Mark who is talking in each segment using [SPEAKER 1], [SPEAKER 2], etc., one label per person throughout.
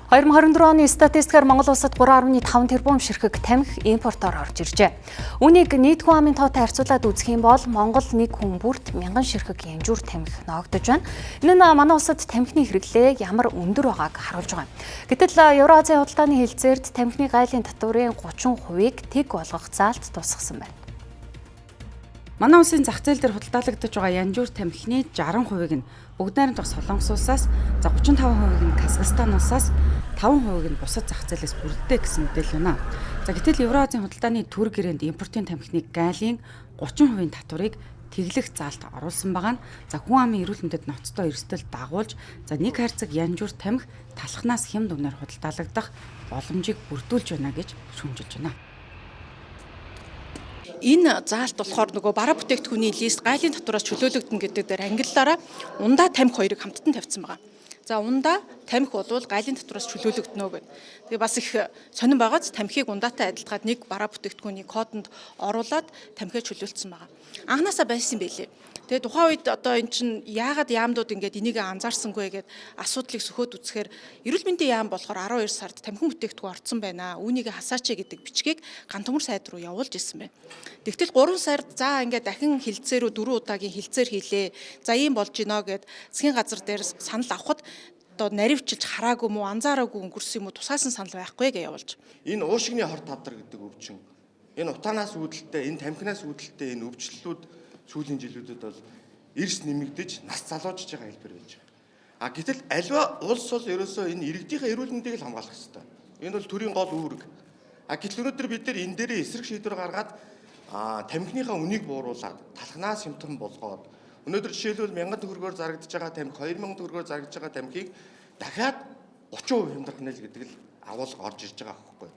[SPEAKER 1] 2024 оны статистикаар Монгол улсад 3.5 тэрбум ширхэг тамхи импортоор орж иржээ. Үүнийг нийт хүн амын тоотой харьцуулаад үзэх юм бол Монгол нэг хүн бүрт 1000 ширхэг янжуур тамхи ноогдож байна. Энэ нь манай улсад тамхины хэрэглээ ямар өндөр байгааг харуулж байгаа. Гэтэл Евразийн худалдааны хэлцээрд тамхины гайлын татварын 30%-ийг тэг болгох заалт тусгасан байна.
[SPEAKER 2] Манай улсын зах зээл дээр худалдаалагдаж байгаа янжуур тамхины 60%-ийг нь бүгд найрамдах Солонгос улсаас, за 35%-ийг нь Казахстан улсаас, 5%-ийг нь бусад зах зээлээс бүрддэг гэсэн мэдээлэл байна. За гэтэл Евразийн худалдааны төр гэрээнд импортын тамхины гайлын 30% татварыг тэглэх заалт оруулсан байгаа нь за хүн амын эрүүл мэндэд ноцтой эрсдэл дагуулж за нэг хайрцаг янжуур тамхи талхнаас хямд үнээр худалдаалагдах боломжийг бүрдүүлж байна гэж шүүмжилж байна.
[SPEAKER 3] Энэ заалт болохоор нөгөө бараа бүтээгдэхүүний лист гайлын татвараас чөлөөлөгдөн гэдэг дээр ангиллаараа ундаа тамхи хоёрыг хамттан тавьсан байгаа. За ундаа тамхи болвол гайлын татвараас чөлөөлөгдөнө гэдэг. Тэгээ бас их сонирн байгааз тамхиг ундаатай адилтгаад нэг бараа бүтээгдэхүүний кодонд оруулаад тамхиа чөлөөлсөн байгаа. Анханасаа байсан байлээ. Тэгээ тухайн үед одоо эн чинь яагаад яамдууд ингээд энийг анзаарсангүй гэдэг асуудлыг сөхөөд үзэхээр эрүүл мэндийн яам болохоор 12 сард тамхин бүтээгдэхүүн орцсон байна. Үүнийг хасаач гэдэг бичгийг ганц төмөр сайд руу явуулж ирсэн байна. Тэгтэл 3 сард за ингээд дахин хилцээрүү 4 удаагийн хилцээр хийлээ. За ийм болж гинэ гэд засгийн газар дээр санал авахд одоо наривчилж хараагүй мó анзаараагүй өнгөрсөн юм уу тусаасан санал байхгүй гэж явуулж.
[SPEAKER 4] Энэ уушигны хор тавдар гэдэг өвчин. Энэ утаанаас үүдэлтэй, энэ тамхинаас үүдэлтэй энэ өвчлөлүүд сүүлийн жилүүдэд бол эрс нэмэгдэж нас залуужж байгаа хэлбэр байж байгаа. Гэтэл альва улс бол ерөөсөө энэ иргэдийнхээ эрүүл мэндийг л хамгаалах хэрэгтэй. Энэ бол төрийн гол үүрэг. Гэтэл өнөөдөр бид нар энэ дээрээ эсрэг шийдвэр гаргаад тамхиныхаа үнийг бууруулад талхнаас хямдхан болгоод өнөөдөр жишээлбэл 1000 төгрөгөөр зарагдж байгаа тамхи 2000 төгрөгөөр зарагдж байгаа тамхиг дахиад 30% хямдрах нэл гэдэг л агуулга орж ирж байгаа байхгүй.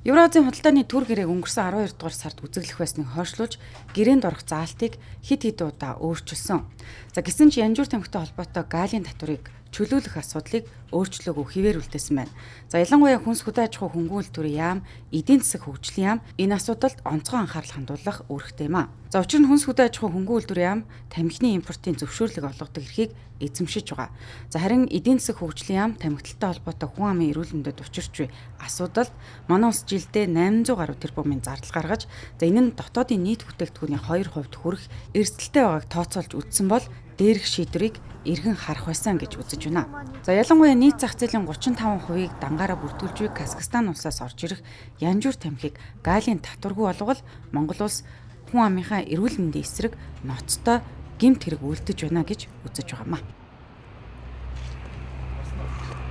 [SPEAKER 2] Евразийн худалдааны төр гэрээг өнгөрсөн 12 дугаар сард үзэглэх байсныг хойшлуулж гэрээнд орох заалтыг хэд удаа өөрчилсөн. За гэсэн ч янжуур тамхитай холбоотой гайлын татварыг чөлөөлөх асуудлыг өөрчлөөгүй хэвээр үлдээсэн байна. За ялангуяа хүнс хөдөө аж ахуй хөнгөн үйлдвэрийн яам, эдийн засаг хөгжлийн яам энэ асуудалд онцгой анхаарал хандуулах үүрэгтэй юм а. За учир нь хүнс хөдөө аж ахуй хөнгөн үйлдвэрийн яам тамхины импортын зөвшөөрлөг олгодог эрхийг эзэмшиж байгаа. За харин эдийн засаг хөгжлийн яам тамхитай холбоотой хүн амын эрүүл мэндэд учирч буй асуудалд манай улс жилдээ 800 гаруй тэрбумын зардал гаргаж за энэ нь дотоодын нийт бүтээгдэхүүний 2% хүрэх эрсдэлтэй байгааг тооцоолж үзсэн бол дээрх шийдвэрийг эргэн харах байсан гэж үзэж байна. За ялангуяа нийт зах зээлийн 35%-ийг дангаараа бүрдүүлж буй Казахстан улсаас орж ирэх янжуур тамхиг гайлын татваргүй болгол Монгол улс хүн амынхаа эрүүл мэндийн эсрэг ноцтой гэмт хэрэг үлдэж байна гэж үзэж байгаа юм а.